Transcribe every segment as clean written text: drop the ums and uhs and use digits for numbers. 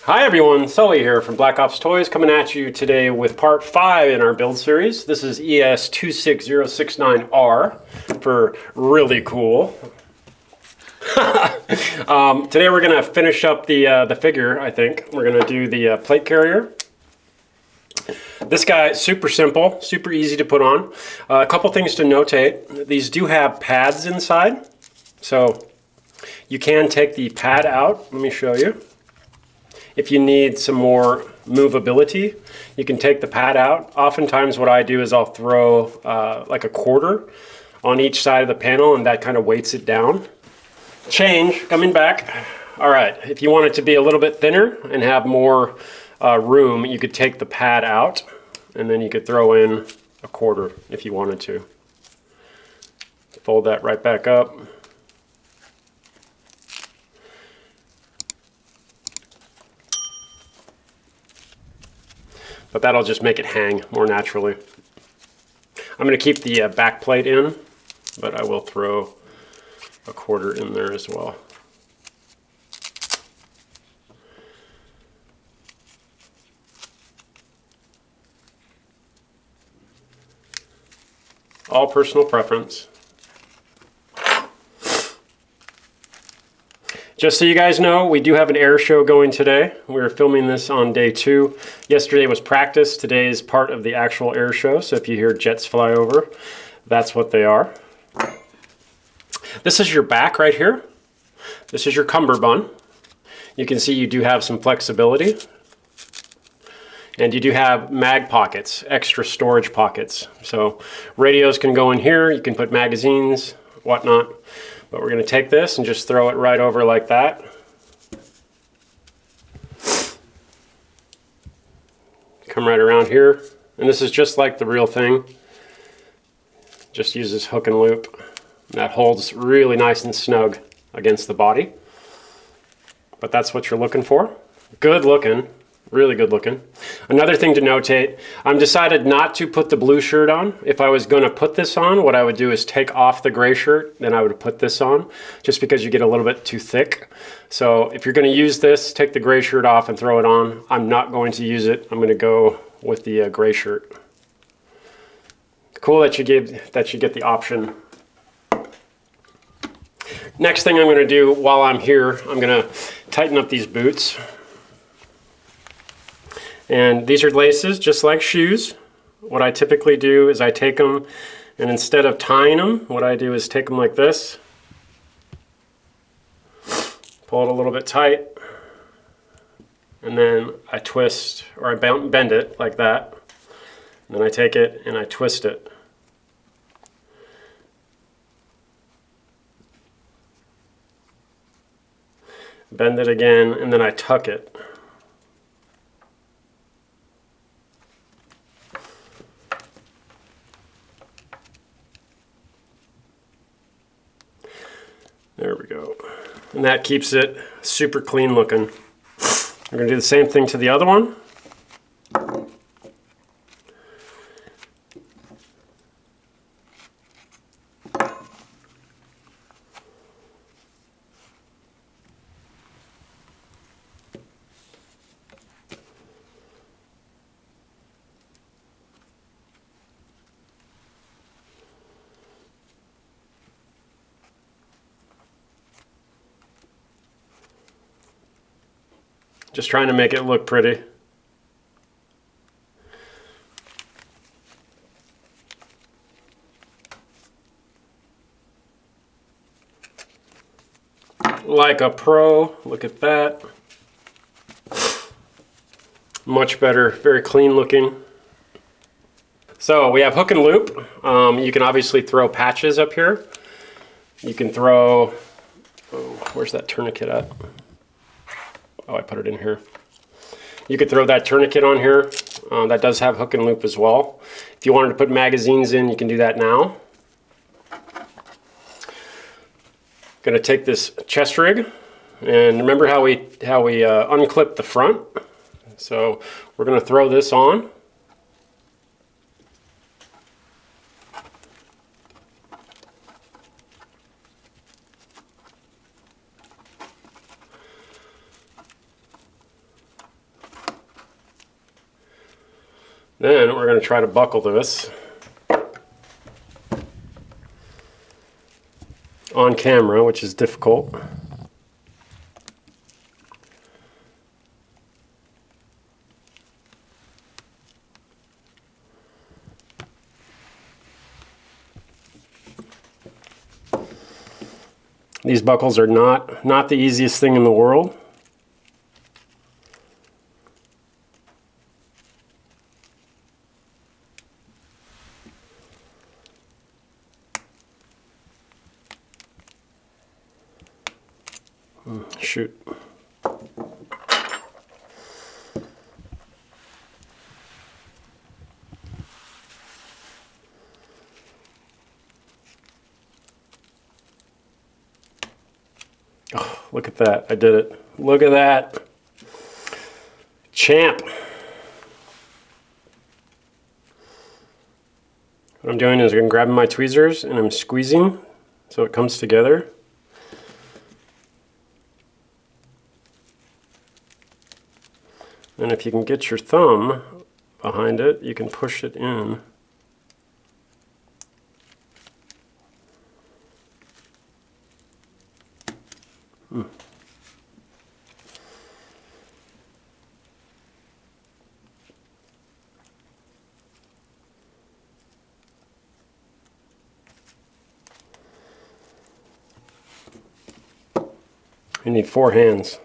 Hi everyone, Sully here from Black Ops Toys coming at you today with part 5 in our build series. This is ES26069R for really cool. Today we're going to finish up the figure, I think. We're going to do the plate carrier. This guy is super simple, super easy to put on. A couple things to notate. These do have pads inside, so you can take the pad out. Let me show you. If you need some more movability, you can take the pad out. Oftentimes what I do is I'll throw like a quarter on each side of the panel, and that kind of weights it down. Change, coming back. All right, if you want it to be a little bit thinner and have more room, you could take the pad out, and then you could throw in a quarter if you wanted to. Fold that right back up. But that'll just make it hang more naturally. I'm going to keep the back plate in, but I will throw a quarter in there as well. All personal preference. Just so you guys know, we do have an air show going today. We're filming this on day 2. Yesterday was practice. Today is part of the actual air show. So if you hear jets fly over, that's what they are. This is your back right here. This is your cummerbund. You can see you do have some flexibility. And you do have mag pockets, extra storage pockets. So radios can go in here. You can put magazines, whatnot. But we're going to take this and just throw it right over like that. Come right around here. And this is just like the real thing. Just uses hook and loop. That holds really nice and snug against the body. But that's what you're looking for. Good looking. Really good looking. Another thing to notate, I'm decided not to put the blue shirt on. If I was going to put this on, what I would do is take off the gray shirt, then I would put this on, just because you get a little bit too thick. So if you're going to use this, take the gray shirt off and throw it on. I'm not going to use it. I'm going to go with the gray shirt. Cool that you get the option. Next thing I'm going to do while I'm here, I'm going to tighten up these boots. And these are laces, just like shoes. What I typically do is I take them, and instead of tying them, what I do is take them like this. Pull it a little bit tight. And then I twist, or I bend it like that. And then I take it and I twist it. Bend it again, and then I tuck it. There we go. And that keeps it super clean looking. We're going to do the same thing to the other one. Just trying to make it look pretty. Like a pro, look at that. Much better, very clean looking. So we have hook and loop. You can obviously throw patches up here. You can throw, where's that tourniquet at? Oh, I put it in here. You could throw that tourniquet on here. That does have hook and loop as well. If you wanted to put magazines in, you can do that now. Going to take this chest rig, and remember how we unclip the front. So we're going to throw this on. Then we're going to try to buckle this on camera, which is difficult. These buckles are not the easiest thing in the world. Shoot. Oh, look at that. I did it. Look at that. Champ. What I'm doing is I'm grabbing my tweezers and I'm squeezing so it comes together. And if you can get your thumb behind it, you can push it in. You need 4 hands.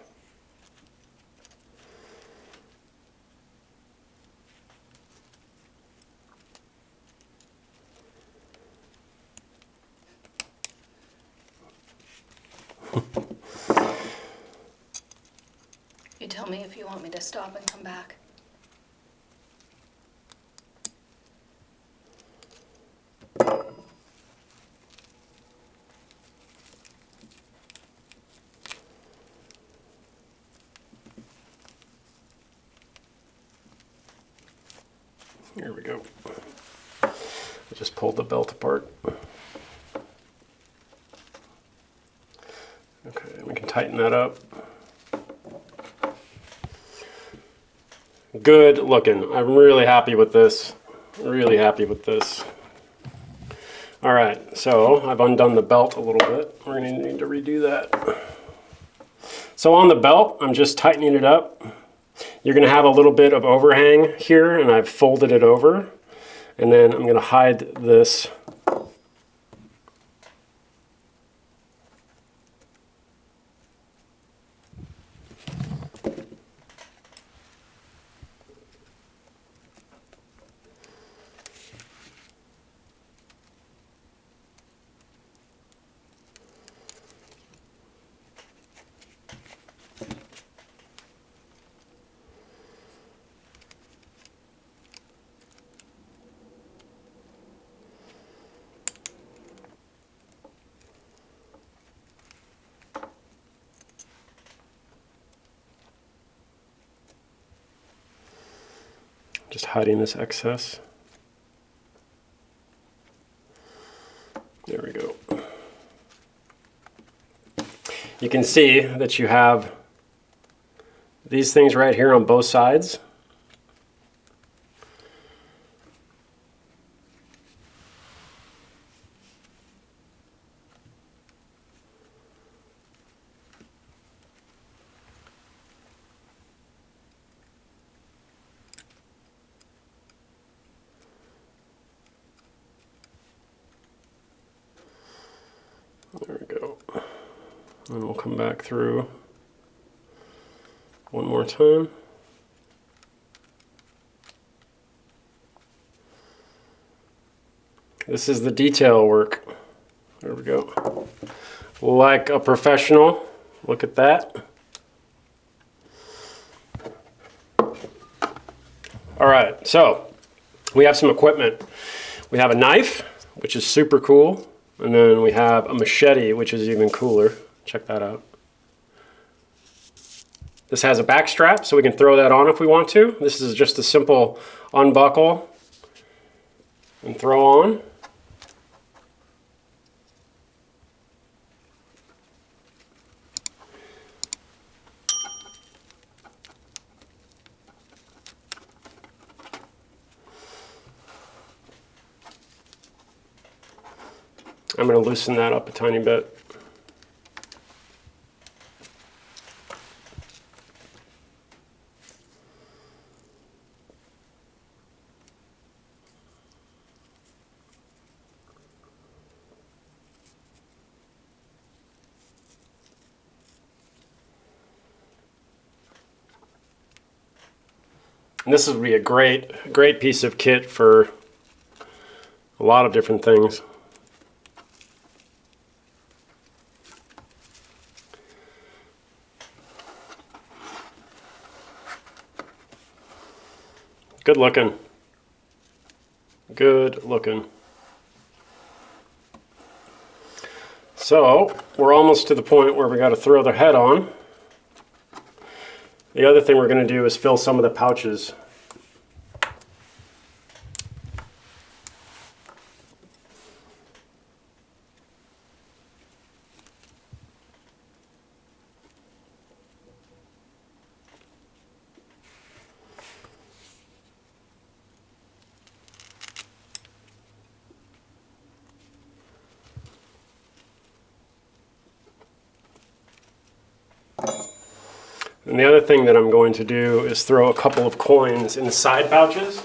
You tell me if you want me to stop and come back. Here we go. I just pulled the belt apart. Okay, we can tighten that up. Good looking. I'm really happy with this. Really happy with this. All right, so I've undone the belt a little bit. We're going to need to redo that. So on the belt, I'm just tightening it up. You're going to have a little bit of overhang here, and I've folded it over. And then I'm going to hide this. Just hiding this excess. There we go. You can see that you have these things right here on both sides. There we go. And we'll come back through one more time. This is the detail work. There we go. Like a professional. Look at that. All right, so we have some equipment. We have a knife, which is super cool. And then we have a machete, which is even cooler. Check that out. This has a back strap, so we can throw that on if we want to. This is just a simple unbuckle and throw on. I'm going to loosen that up a tiny bit. And this would be a great piece of kit for a lot of different things. Good looking. Good looking. So we're almost to the point where we got to throw the head on. The other thing we're going to do is fill some of the pouches. And the other thing that I'm going to do is throw a couple of coins in the side pouches.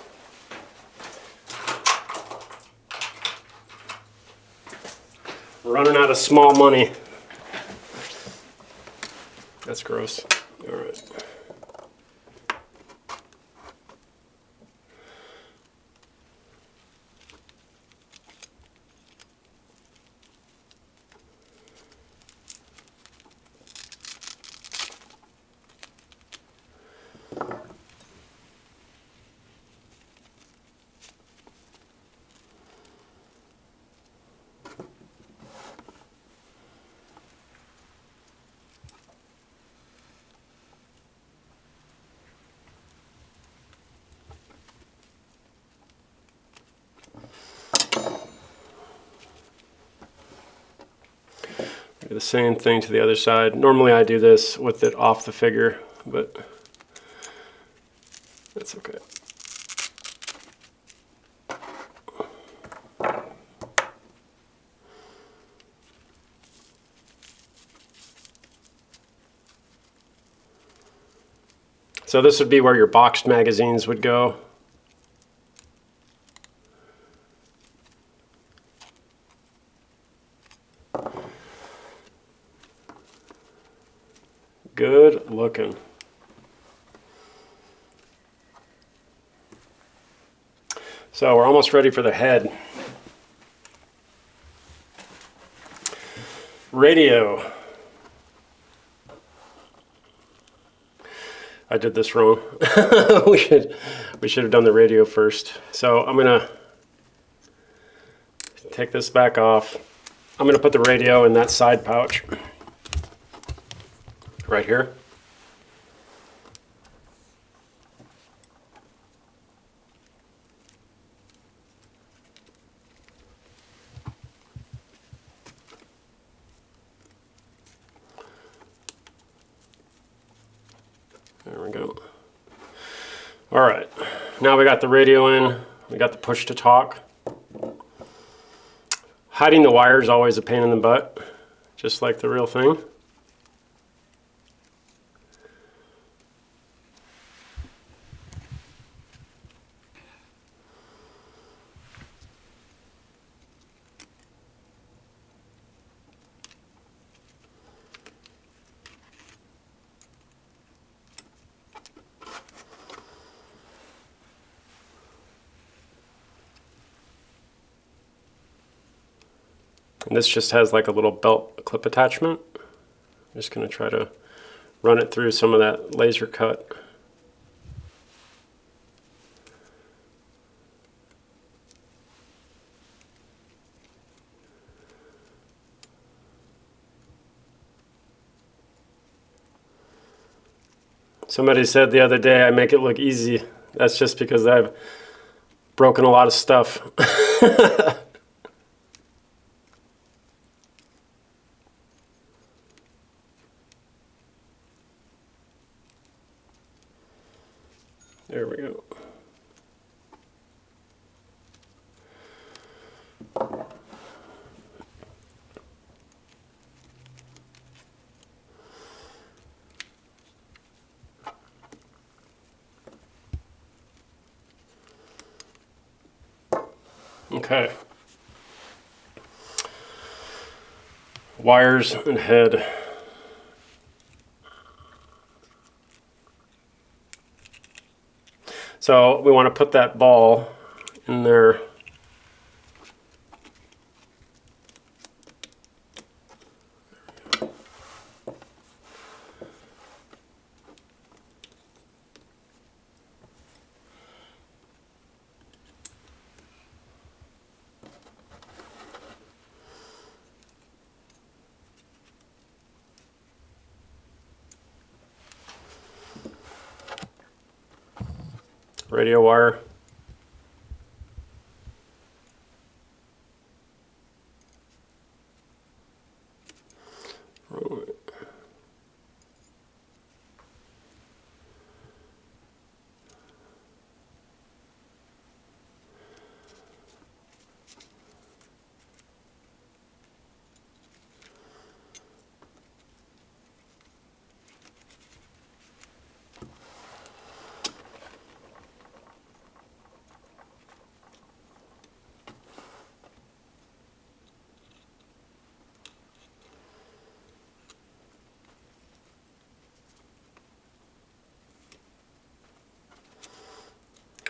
We're running out of small money. That's gross. All right. Do the same thing to the other side. Normally I do this with it off the figure, but that's okay. So this would be where your boxed magazines would go. Good looking. So we're almost ready for the head. Radio. I did this wrong. we should have done the radio first. So I'm gonna take this back off. I'm gonna put the radio in that side pouch right here. There we go. All right, now we got the radio in, we got the push to talk. Hiding the wire is always a pain in the butt, just like the real thing. And this just has like a little belt clip attachment. I'm just going to try to run it through some of that laser cut. Somebody said the other day I make it look easy. That's just because I've broken a lot of stuff. There we go. Okay. Wires and head. So we want to put that ball in there. Radio wire.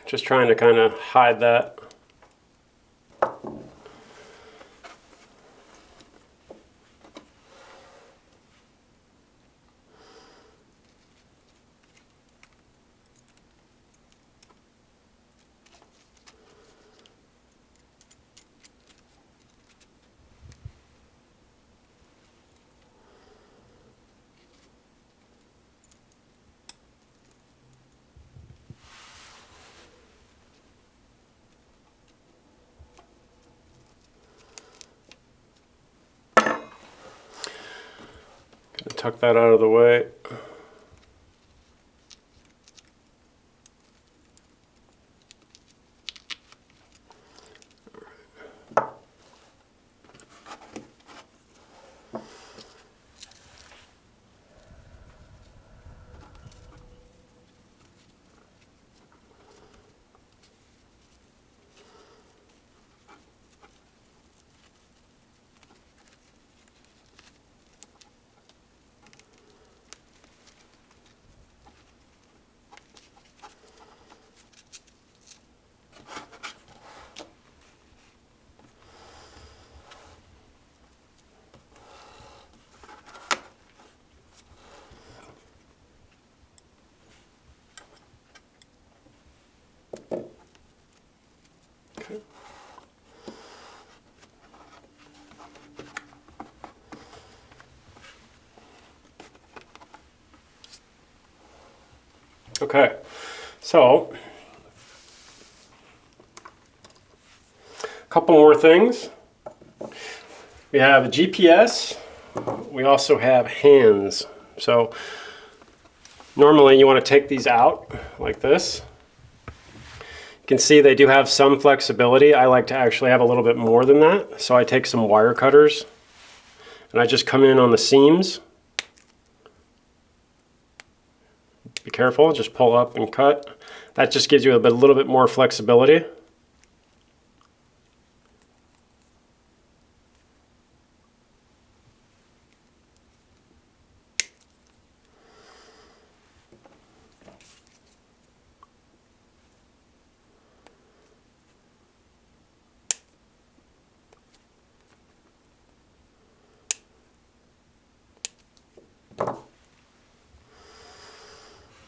Just trying to kind of hide that. Tuck that out of the way. Okay, so a couple more things. We have a GPS. We also have hands. So normally you want to take these out like this. You can see they do have some flexibility. I like to actually have a little bit more than that. So I take some wire cutters and I just come in on the seams. Be careful, just pull up and cut. That just gives you a little bit more flexibility.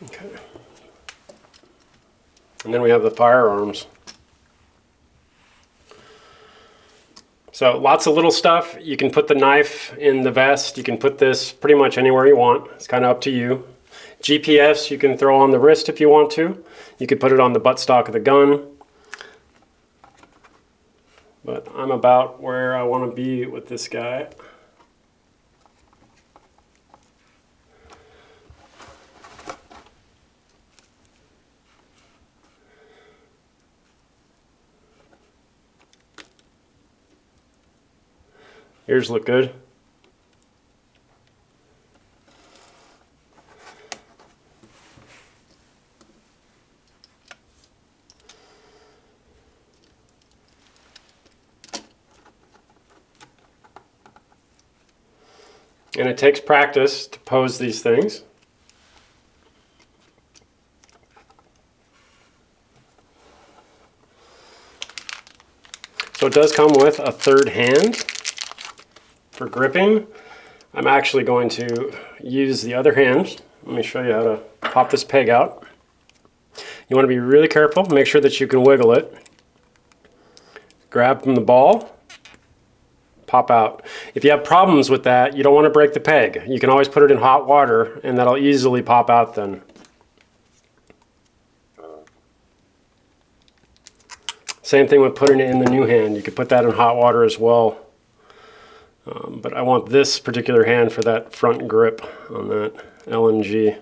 Okay. And then we have the firearms. So lots of little stuff. You can put the knife in the vest. You can put this pretty much anywhere you want. It's kind of up to you. GPS you can throw on the wrist if you want to. You could put it on the buttstock of the gun. But I'm about where I want to be with this guy. Ears look good. And it takes practice to pose these things. So it does come with a third hand for gripping. I'm actually going to use the other hand. Let me show you how to pop this peg out. You want to be really careful, make sure that you can wiggle it. Grab from the ball, pop out. If you have problems with that, you don't want to break the peg. You can always put it in hot water and that'll easily pop out then. Same thing with putting it in the new hand. You could put that in hot water as well. But I want this particular hand for that front grip on that LNG.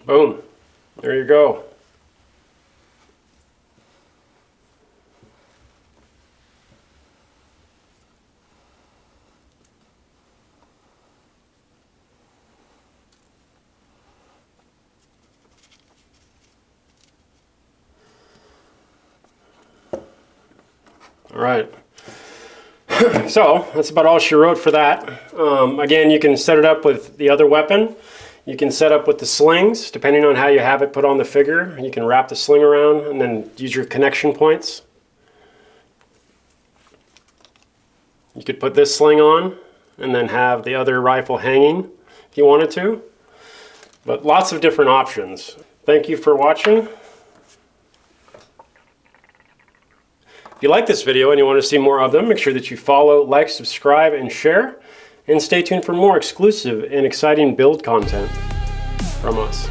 Boom, there you go. All right, so that's about all she wrote for that. Again, you can set it up with the other weapon. You can set up with the slings, depending on how you have it put on the figure. You can wrap the sling around and then use your connection points. You could put this sling on and then have the other rifle hanging if you wanted to. But lots of different options. Thank you for watching. If you like this video and you want to see more of them, make sure that you follow, like, subscribe, and share. And stay tuned for more exclusive and exciting build content from us.